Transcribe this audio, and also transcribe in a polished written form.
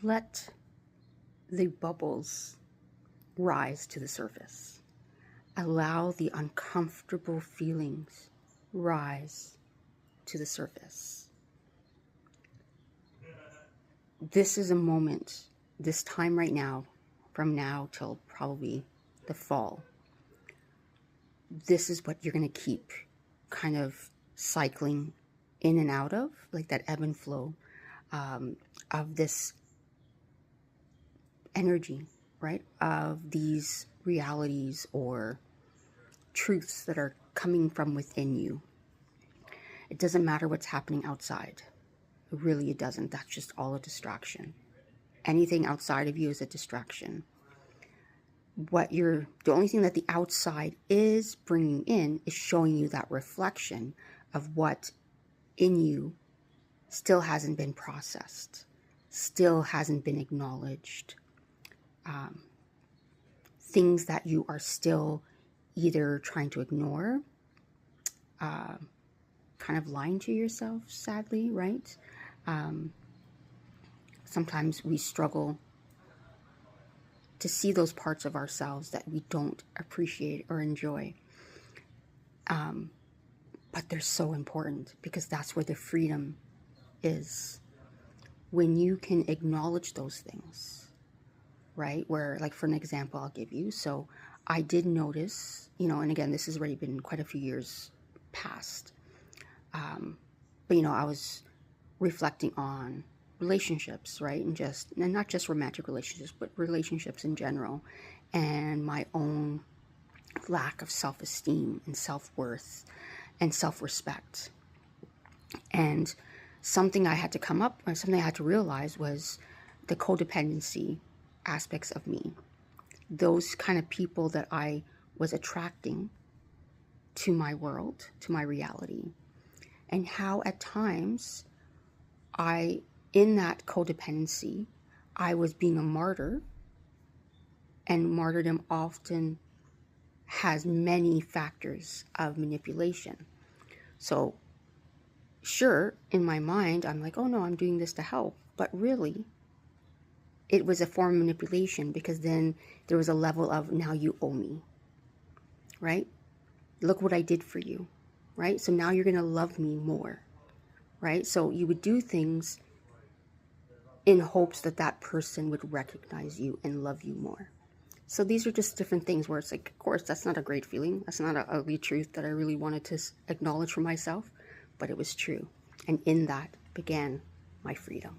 Let the bubbles rise to the surface. Allow the uncomfortable feelings rise to the surface. This is a moment, this time right now, from now till probably the fall, this is what you're going to keep kind of cycling in and out of, like that ebb and flow of this energy, right? Of these realities or truths that are coming from within you. It doesn't matter what's happening outside. Really, it doesn't. That's just all a distraction. Anything outside of you is a distraction. The only thing that the outside is bringing in is showing you that reflection of what in you still hasn't been processed, still hasn't been acknowledged. Things that you are still either trying to ignore, kind of lying to yourself, sadly, right? Sometimes we struggle to see those parts of ourselves that we don't appreciate or enjoy. But they're so important because that's where the freedom is. When you can acknowledge those things, right? Where, like, for an example, I'll give you. So I did notice, and again, this has already been quite a few years past. But, I was reflecting on relationships, right? And not just romantic relationships, but relationships in general, and my own lack of self-esteem and self-worth and self-respect. And something I had to realize was the codependency aspects of me. Those kind of people that I was attracting to my world, to my reality. And how at times in that codependency, I was being a martyr, and martyrdom often has many factors of manipulation. So sure, in my mind, I'm like, oh no, I'm doing this to help. But really, it was a form of manipulation, because then there was a level of, now you owe me, right? Look what I did for you, right? So now you're going to love me more, right? So you would do things in hopes that that person would recognize you and love you more. So these are just different things where it's like, of course, that's not a great feeling. That's not an ugly truth that I really wanted to acknowledge for myself, but it was true. And in that began my freedom.